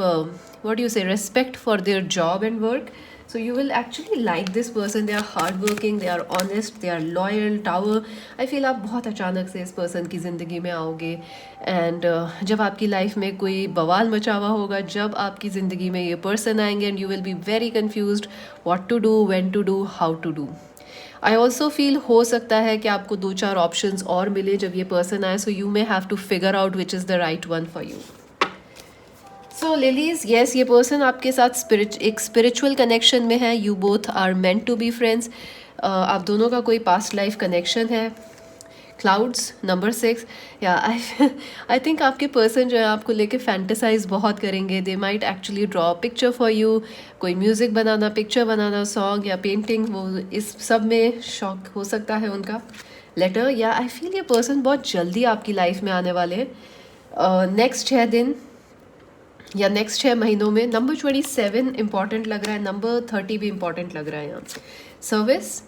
S1: what do you say, respect for their job and work. So you will actually like this person. They are hardworking, they are honest, they are loyal. Tower, I feel आप बहुत अचानक से इस person की ज़िंदगी में आओगे, and जब आपकी लाइफ में कोई बवाल मचा हुआ होगा, जब आपकी ज़िंदगी में ये पर्सन आएंगे, and you will be very confused what to do, when to do, how to do. I also feel हो सकता है कि आपको 2-4 ऑप्शंस और मिले जब ये पर्सन आए, so you may have to figure out which is the right one for you. So lilies, yes, ये पर्सन आपके साथ एक स्पिरिचुअल कनेक्शन में है. You both are meant to be friends. आप दोनों का कोई पास्ट लाइफ कनेक्शन है. Clouds number 6. या आई थिंक आपके पर्सन जो है आपको लेके फैंटेसाइज बहुत करेंगे. They might actually draw picture for you. कोई म्यूज़िक बनाना, पिक्चर बनाना, सॉन्ग या पेंटिंग, वो इस सब में शौक हो सकता है उनका. लेटर, या आई फील ये पर्सन बहुत जल्दी आपकी लाइफ में आने वाले हैं. नेक्स्ट 6 दिन या नेक्स्ट 6 महीनों में. नंबर 27 इंपॉर्टेंट लग रहा है. नंबर 30 भी इंपॉर्टेंट लग रहा है यहाँ. सर्विस,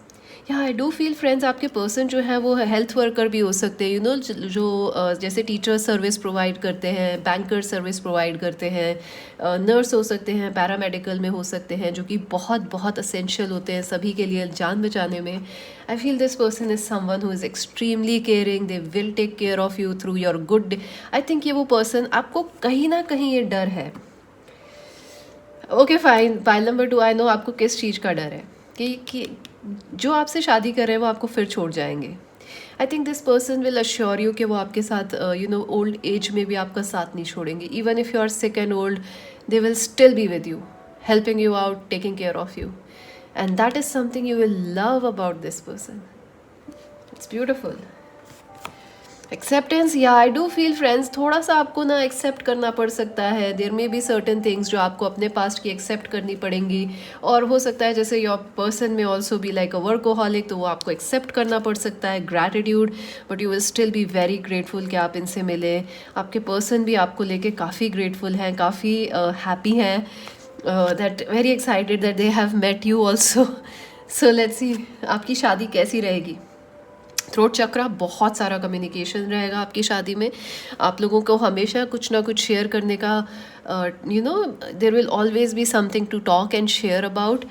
S1: या आई डू फील फ्रेंड्स आपके पर्सन जो है वो हेल्थ वर्कर भी हो सकते हैं. यू नो, जो जैसे टीचर सर्विस प्रोवाइड करते हैं, बैंकर सर्विस प्रोवाइड करते हैं, नर्स हो सकते हैं, पैरामेडिकल में हो सकते हैं, जो कि बहुत बहुत असेंशियल होते हैं सभी के लिए जान बचाने में. I feel this person is someone who is extremely caring. They will take care of you through your good. I think ये वो पर्सन, आपको कहीं ना कहीं ये डर है. Okay fine. Pile number 2, I know आपको किस चीज़ का डर है कि जो आपसे शादी कर रहे हैं वो आपको फिर छोड़ जाएंगे. आई think this person will assure you कि वो आपके साथ यू नो ओल्ड एज में भी आपका साथ नहीं छोड़ेंगे. Even if you are sick and old, they will still be with you, helping you out, taking care of you. And that is something you will love about this person. It's beautiful. Acceptance, या I do feel friends थोड़ा सा आपको ना accept करना पड़ सकता है. There may be certain things जो आपको अपने पास्ट की एक्सेप्ट करनी पड़ेंगी. और हो सकता है जैसे योर पर्सन में also be like a workaholic, तो वो आपको एक्सेप्ट करना पड़ सकता है. Gratitude, but you will still be very grateful कि आप इनसे मिले. आपके पर्सन भी आपको लेके काफ़ी ग्रेटफुल हैं, काफ़ी हैप्पी हैं, that very excited that they have met you also. So let's see आपकी शादी कैसी रहेगी. थ्रोट चक्रा, बहुत सारा कम्युनिकेशन रहेगा आपकी शादी में. आप लोगों को हमेशा कुछ ना कुछ शेयर करने का, you know, there will always be something to talk and share about.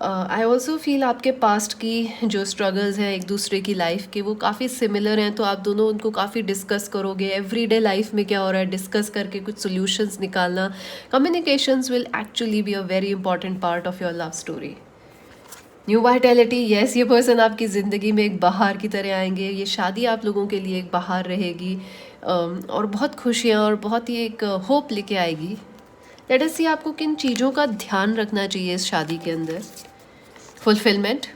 S1: I also feel आपके पास्ट की जो स्ट्रगल्स हैं एक दूसरे की लाइफ के, वो काफ़ी सिमिलर हैं. तो आप दोनों उनको काफ़ी डिस्कस करोगे. एवरीडे लाइफ में क्या हो रहा है डिस्कस करके कुछ सोल्यूशंस निकालना. Communications will actually be a very important part of your love story. New vitality, yes, ये पर्सन आपकी ज़िंदगी में एक बहार की तरह आएंगे. ये शादी आप लोगों के लिए एक बहार रहेगी और बहुत खुशियाँ और बहुत ही एक होप लेके आएगी. लेट अस सी आपको किन चीज़ों का ध्यान रखना चाहिए इस शादी के अंदर. फुलफिलमेंट,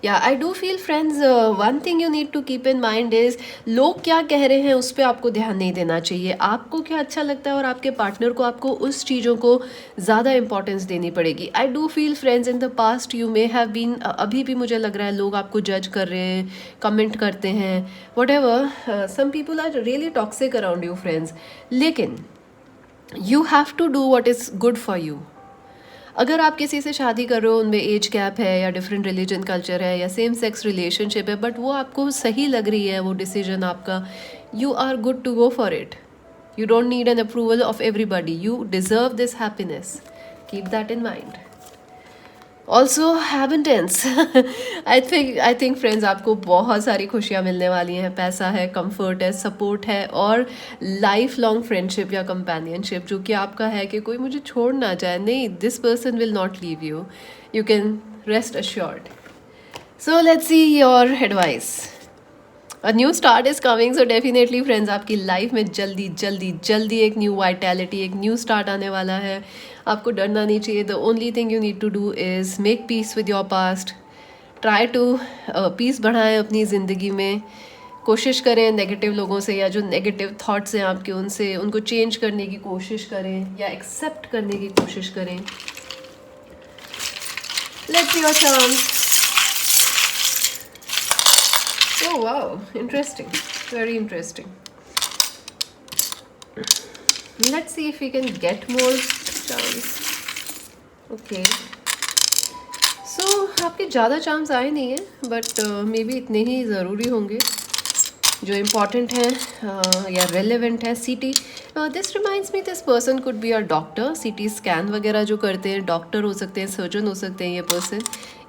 S1: या I do feel friends one thing you need to keep in mind is, लोग क्या कह रहे हैं उस पर आपको ध्यान नहीं देना चाहिए. आपको क्या अच्छा लगता है और आपके पार्टनर को, आपको उस चीज़ों को ज़्यादा इंपॉर्टेंस देनी पड़ेगी. I do feel friends in the past you may have been, अभी भी मुझे लग रहा है लोग आपको जज कर रहे हैं, कमेंट करते हैं, whatever. Some people are really toxic around you friends. लेकिन you have to do what is good for you. अगर आप किसी से शादी कर रहे हो, उनमें एज गैप है या डिफरेंट रिलीजन कल्चर है या सेम सेक्स रिलेशनशिप है, बट वो आपको सही लग रही है वो डिसीजन आपका, you are good to go for it. You don't need an approval of everybody. You deserve this happiness. Keep that in mind. Also habitants, I think friends आपको बहुत सारी खुशियाँ मिलने वाली हैं. पैसा है, कंफर्ट है, सपोर्ट है और लाइफ लॉन्ग फ्रेंडशिप या कंपेनियनशिप जो कि आपका है कि कोई मुझे छोड़ ना जाए. नहीं, this person will not leave you. You can rest assured. So let's see your advice. A new start is coming, so definitely friends आपकी लाइफ में जल्दी जल्दी जल्दी एक न्यू वाइटैलिटी, एक न्यू स्टार्ट आने वाला है. आपको डरना नहीं चाहिए. The only thing you need to do is make peace with your past. Try to peace बढ़ाएं अपनी ज़िंदगी में. कोशिश करें नेगेटिव लोगों से या जो नेगेटिव थॉट्स हैं आपके, उनसे उनको चेंज करने की कोशिश करें या एक्सेप्ट करने की कोशिश करें. Let's see your chance. Oh wow, interesting, very interesting. Let's see if we can get more charms. Okay. So आपके ज़्यादा चार्म्स आए नहीं हैं, बट मे बी इतने ही ज़रूरी होंगे जो इम्पॉर्टेंट हैं या रेलेवेंट है. CT, this reminds me this person could be a doctor. CT scan वगैरह जो करते हैं, डॉक्टर हो सकते हैं, सर्जन हो सकते हैं ये पर्सन,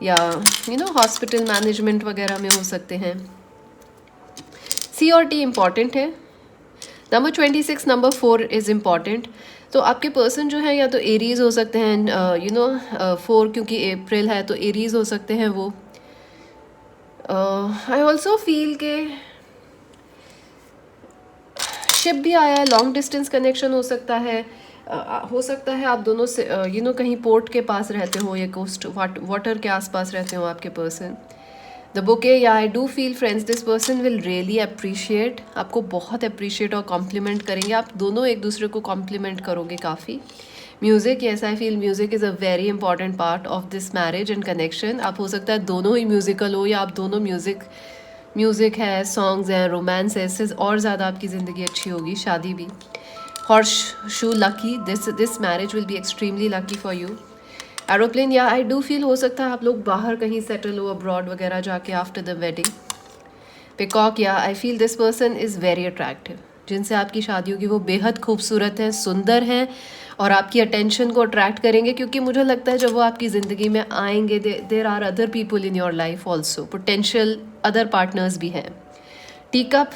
S1: या यू नो हॉस्पिटल मैनेजमेंट वगैरह में हो सकते हैं. C और D इम्पॉर्टेंट है. Number 26, number 4 is important. तो आपके पर्सन जो है या तो एरीज हो सकते हैं, यू नो 4 क्योंकि अप्रैल है तो एरीज हो सकते हैं वो. आई ऑल्सो फील के शिप भी आया है, लॉन्ग डिस्टेंस कनेक्शन हो सकता है। हो सकता है आप दोनों से कहीं पोर्ट के पास रहते हो या कोस्ट वाटर के आसपास रहते हो आपके पर्सन। द बुक या I do feel friends this person will really appreciate, आपको बहुत अप्रिशिएट और कॉम्प्लीमेंट करेंगे, आप दोनों एक दूसरे को कॉम्प्लीमेंट करोगे काफ़ी। Music, yes I feel music is a very important part of this marriage and connection. आप हो सकता है दोनों ही म्यूज़िकल हो या आप दोनों म्यूज़िक है, सॉन्ग्स हैं, रोमांस है, इससे और ज़्यादा आपकी ज़िंदगी अच्छी होगी, शादी भी। Horse shoe lucky, this marriage will be extremely lucky for you. Aeroplane, या आई डू फील हो सकता है आप लोग बाहर कहीं सेटल हो अब्रॉड वगैरह जाके आफ्टर द वेडिंग। पिकॉक, या I feel this person is very attractive, जिनसे आपकी शादी होगी वो बेहद खूबसूरत हैं, सुंदर हैं और आपकी अटेंशन को अट्रैक्ट करेंगे, क्योंकि मुझे लगता है जब वो आपकी ज़िंदगी में आएंगे there are other people in your life also, potential other partners भी हैं। टीकअप,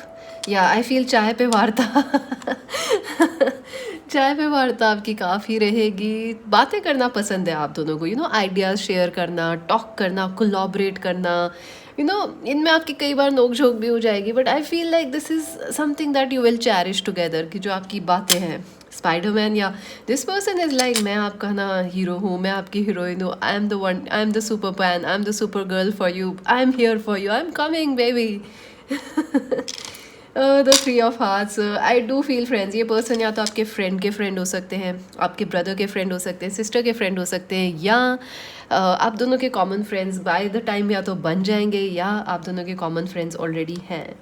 S1: या आई फील चाय पे वार्ता चाय पे वार्ता आपकी काफ़ी रहेगी, बातें करना पसंद है आप दोनों को, आइडियाज़ शेयर करना, टॉक करना, कोलैबोरेट करना, इनमें आपकी कई बार नोक झोंक भी हो जाएगी, but I feel like this is something that you will cherish together, कि जो आपकी बातें हैं। स्पाइडरमैन, या दिस पर्सन इज़ लाइक मैं आपका ना हीरो हूँ, मैं आपकी हीरोइन हूँ, I am the one, I am the super man, I am the super girl for you, I am here for you, I am coming baby. The three of hearts, I do feel friends, ये person या तो आपके friend के friend हो सकते हैं, आपके brother के फ्रेंड हो सकते हैं, सिस्टर के फ्रेंड हो सकते हैं, या आप दोनों के common friends by the time या तो बन जाएंगे या आप दोनों के कॉमन फ्रेंड्स ऑलरेडी हैं।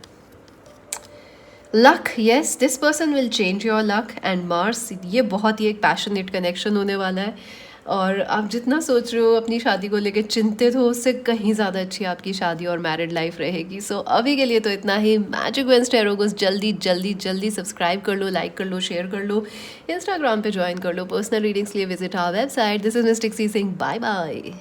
S1: Luck, yes this person will change your luck and Mars, ये बहुत ही एक पैशनेट कनेक्शन होने वाला है और आप जितना सोच रहे हो अपनी शादी को लेकर चिंतित हो, उससे कहीं ज़्यादा अच्छी आपकी शादी और मैरिड लाइफ रहेगी। सो अभी के लिए तो इतना ही। मैजिक वेडनेसडे टैरो जल्दी जल्दी जल्दी सब्सक्राइब कर लो, लाइक कर लो, शेयर कर लो, इंस्टाग्राम पे ज्वाइन कर लो, पर्सनल रीडिंग्स लिए visit our website. This is mistake C Singh, bye bye.